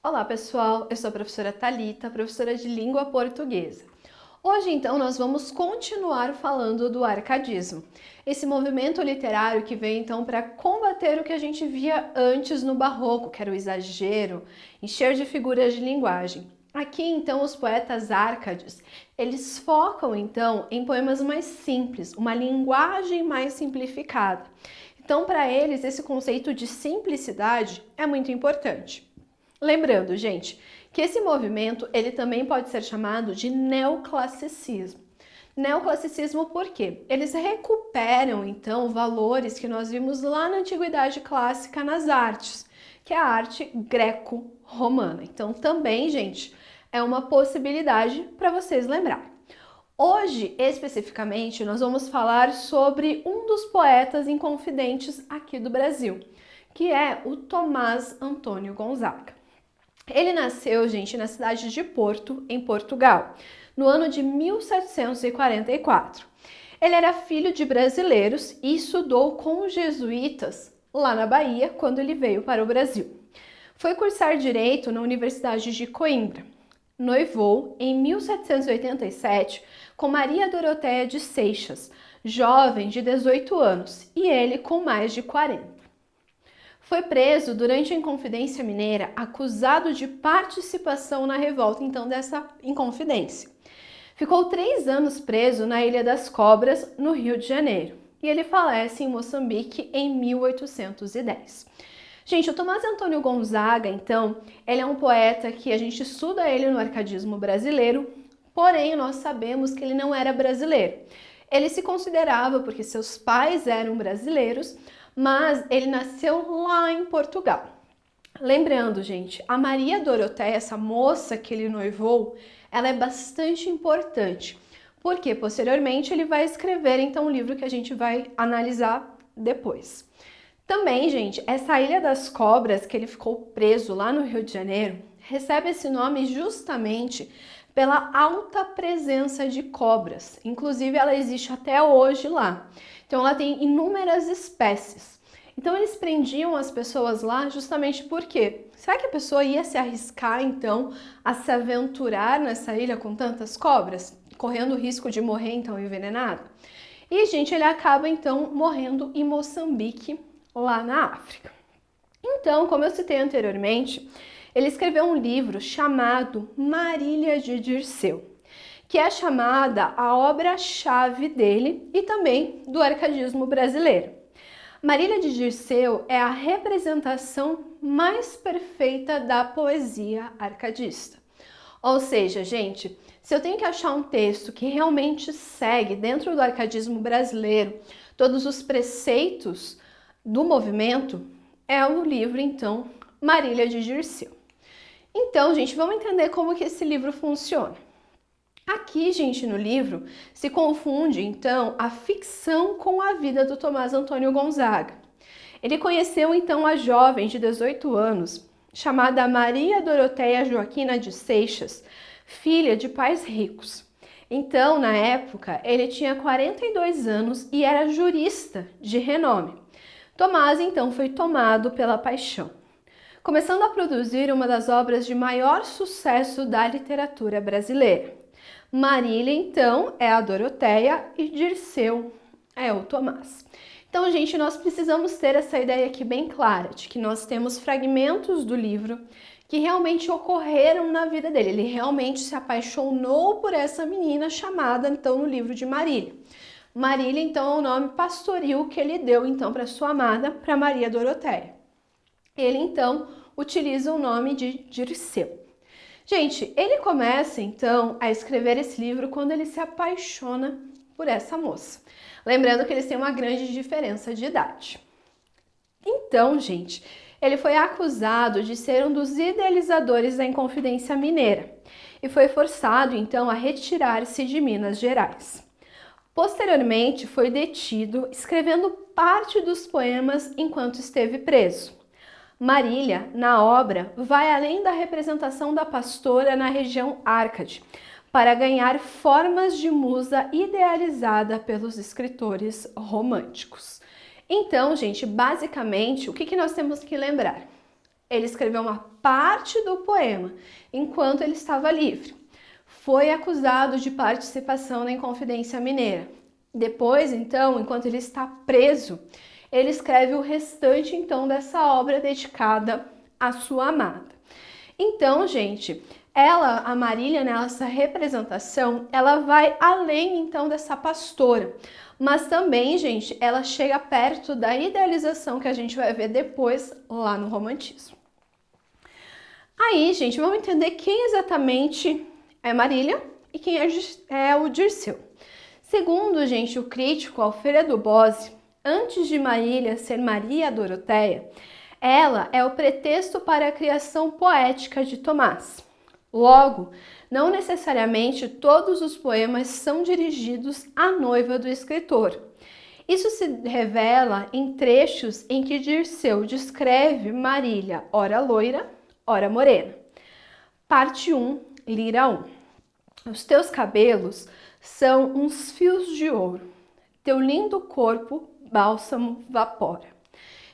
Olá pessoal, eu sou a professora Thalita, professora de língua portuguesa. Hoje então nós vamos continuar falando do arcadismo, esse movimento literário que veio então para combater o que a gente via antes no barroco, que era o exagero, encher de figuras de linguagem. Aqui então os poetas árcades, eles focam então em poemas mais simples, uma linguagem mais simplificada. Então para eles esse conceito de simplicidade é muito importante. Lembrando, gente, que esse movimento ele também pode ser chamado de neoclassicismo. Neoclassicismo por quê? Eles recuperam então valores que nós vimos lá na antiguidade clássica nas artes, que é a arte greco-romana. Então também, gente, é uma possibilidade para vocês lembrarem. Hoje, especificamente, nós vamos falar sobre um dos poetas inconfidentes aqui do Brasil, que é o Tomás Antônio Gonzaga. Ele nasceu, gente, na cidade de Porto, em Portugal, no ano de 1744. Ele era filho de brasileiros e estudou com os jesuítas lá na Bahia quando ele veio para o Brasil. Foi cursar Direito na Universidade de Coimbra. Noivou em 1787 com Maria Doroteia de Seixas, jovem de 18 anos, e ele com mais de 40. Foi preso durante a Inconfidência Mineira, acusado de participação na revolta, então, dessa Inconfidência. Ficou 3 anos preso na Ilha das Cobras, no Rio de Janeiro, e ele falece em Moçambique em 1810. Gente, o Tomás Antônio Gonzaga, então, ele é um poeta que a gente estuda ele no arcadismo brasileiro, porém nós sabemos que ele não era brasileiro. Ele se considerava, porque seus pais eram brasileiros, mas ele nasceu lá em Portugal. Lembrando, gente, a Maria Doroteia, essa moça que ele noivou, ela é bastante importante, porque posteriormente ele vai escrever então um livro que a gente vai analisar depois. Também, gente, essa Ilha das Cobras, que ele ficou preso lá no Rio de Janeiro, recebe esse nome justamente pela alta presença de cobras. Inclusive, ela existe até hoje lá. Então, ela tem inúmeras espécies. Então, eles prendiam as pessoas lá justamente porque será que a pessoa ia se arriscar, então, a se aventurar nessa ilha com tantas cobras, correndo o risco de morrer, então, envenenado? E, gente, ele acaba, então, morrendo em Moçambique, lá na África. Então, como eu citei anteriormente, ele escreveu um livro chamado Marília de Dirceu, que é chamada a obra-chave dele e também do arcadismo brasileiro. Marília de Dirceu é a representação mais perfeita da poesia arcadista. Ou seja, gente, se eu tenho que achar um texto que realmente segue dentro do arcadismo brasileiro todos os preceitos do movimento, é o livro, então, Marília de Dirceu. Então, gente, vamos entender como que esse livro funciona. Aqui, gente, no livro, se confunde, então, a ficção com a vida do Tomás Antônio Gonzaga. Ele conheceu, então, a jovem de 18 anos, chamada Maria Doroteia Joaquina de Seixas, filha de pais ricos. Então, na época, ele tinha 42 anos e era jurista de renome. Tomás, então, foi tomado pela paixão, começando a produzir uma das obras de maior sucesso da literatura brasileira. Marília, então, é a Doroteia e Dirceu é o Tomás. Então, gente, nós precisamos ter essa ideia aqui bem clara, de que nós temos fragmentos do livro que realmente ocorreram na vida dele. Ele realmente se apaixonou por essa menina chamada, então, no livro de Marília. Marília, então, é o nome pastoril que ele deu, então, para sua amada, para Maria Doroteia. Ele, então, utiliza o nome de Dirceu. Gente, ele começa, então, a escrever esse livro quando ele se apaixona por essa moça. Lembrando que eles têm uma grande diferença de idade. Então, gente, ele foi acusado de ser um dos idealizadores da Inconfidência Mineira e foi forçado, então, a retirar-se de Minas Gerais. Posteriormente, foi detido escrevendo parte dos poemas enquanto esteve preso. Marília, na obra, vai além da representação da pastora na região Árcade, para ganhar formas de musa idealizada pelos escritores românticos. Então, gente, basicamente, o que nós temos que lembrar? Ele escreveu uma parte do poema enquanto ele estava livre. Foi acusado de participação na Inconfidência Mineira. Depois, então, enquanto ele está preso, ele escreve o restante, então, dessa obra dedicada à sua amada. Então, gente, a Marília, nessa representação, ela vai além, então, dessa pastora. Mas também, gente, ela chega perto da idealização que a gente vai ver depois lá no romantismo. Aí, gente, vamos entender quem exatamente é Marília e quem é o Dirceu. Segundo, gente, o crítico Alfredo Bose, antes de Marília ser Maria Doroteia, ela é o pretexto para a criação poética de Tomás. Logo, não necessariamente todos os poemas são dirigidos à noiva do escritor. Isso se revela em trechos em que Dirceu descreve Marília, ora loira, ora morena. Parte 1, Lira 1. Os teus cabelos são uns fios de ouro, teu lindo corpo bálsamo vapora.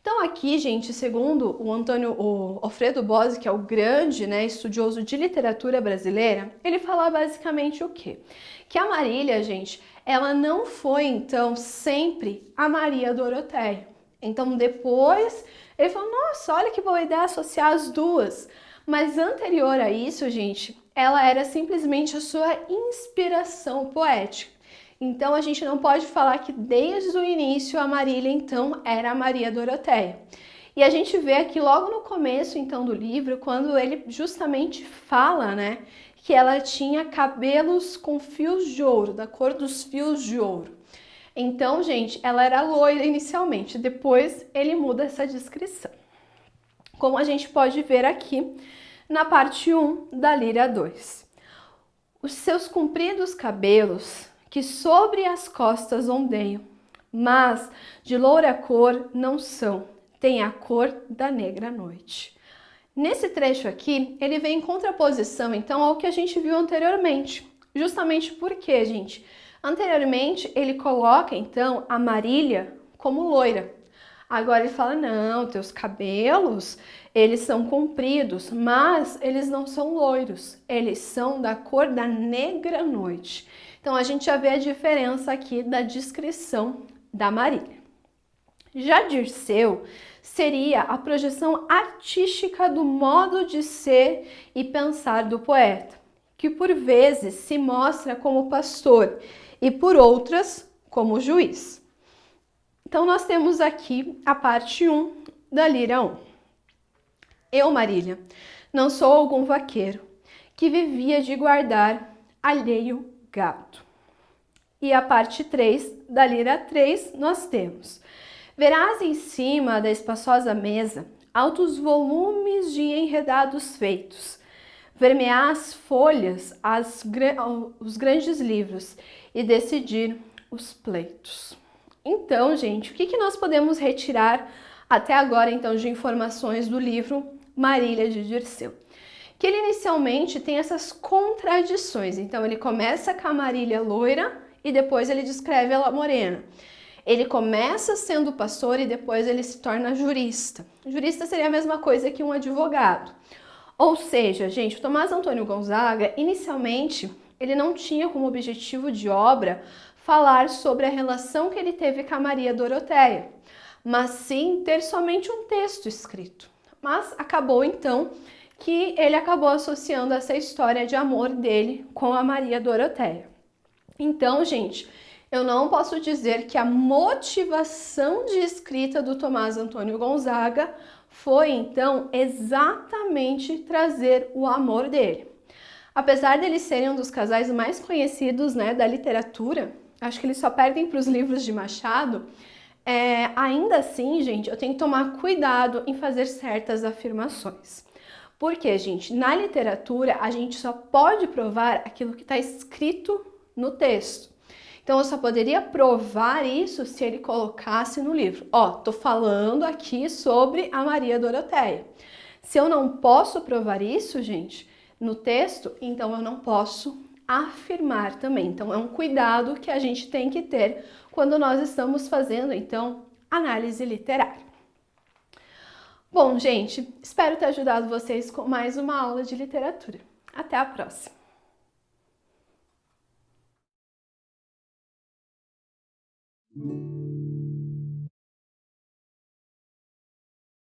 Então aqui, gente, segundo o Alfredo Bose, que é o grande, estudioso de literatura brasileira, ele fala basicamente o quê? Que a Marília, gente, ela não foi, então, sempre a Maria Doroteia. Então depois ele falou, nossa, olha que boa ideia associar as duas. Mas anterior a isso, gente, ela era simplesmente a sua inspiração poética. Então a gente não pode falar que desde o início a Marília, então, era a Maria Doroteia. E a gente vê aqui logo no começo, então, do livro, quando ele justamente fala, que ela tinha cabelos com fios de ouro, da cor dos fios de ouro. Então, gente, ela era loira inicialmente, depois ele muda essa descrição. Como a gente pode ver aqui na parte 1 da Lira 2. Os seus compridos cabelos que sobre as costas ondeiam, mas de loura cor não são, tem a cor da negra noite. Nesse trecho aqui, ele vem em contraposição, então, ao que a gente viu anteriormente. Justamente porque, gente, anteriormente ele coloca, então, a Marília como loira. Agora ele fala, não, teus cabelos, eles são compridos, mas eles não são loiros, eles são da cor da negra noite. Então, a gente já vê a diferença aqui da descrição da Marília. Já Dirceu seria a projeção artística do modo de ser e pensar do poeta, que por vezes se mostra como pastor e por outras como juiz. Então, nós temos aqui a parte 1 da Lira 1. Eu, Marília, não sou algum vaqueiro que vivia de guardar alheio gado. E a parte 3 da Lira 3 nós temos: verás em cima da espaçosa mesa altos volumes de enredados feitos, vermear as folhas, os grandes livros e decidir os pleitos. Então, gente, o que nós podemos retirar até agora, então, de informações do livro Marília de Dirceu? Que ele inicialmente tem essas contradições. Então, ele começa com a Marília loira e depois ele descreve ela morena. Ele começa sendo pastor e depois ele se torna jurista. Jurista seria a mesma coisa que um advogado. Ou seja, gente, o Tomás Antônio Gonzaga, inicialmente, ele não tinha como objetivo de obra falar sobre a relação que ele teve com a Maria Doroteia, mas sim ter somente um texto escrito. Mas acabou, então, que ele acabou associando essa história de amor dele com a Maria Doroteia. Então, gente, eu não posso dizer que a motivação de escrita do Tomás Antônio Gonzaga foi, então, exatamente trazer o amor dele. Apesar deles serem um dos casais mais conhecidos, da literatura, acho que eles só perdem para os livros de Machado, ainda assim, gente, eu tenho que tomar cuidado em fazer certas afirmações. Porque, gente, na literatura, a gente só pode provar aquilo que está escrito no texto. Então, eu só poderia provar isso se ele colocasse no livro. Tô falando aqui sobre a Maria Doroteia. Se eu não posso provar isso, gente, no texto, então eu não posso afirmar também. Então, é um cuidado que a gente tem que ter quando nós estamos fazendo, então, análise literária. Bom, gente, espero ter ajudado vocês com mais uma aula de literatura. Até a próxima!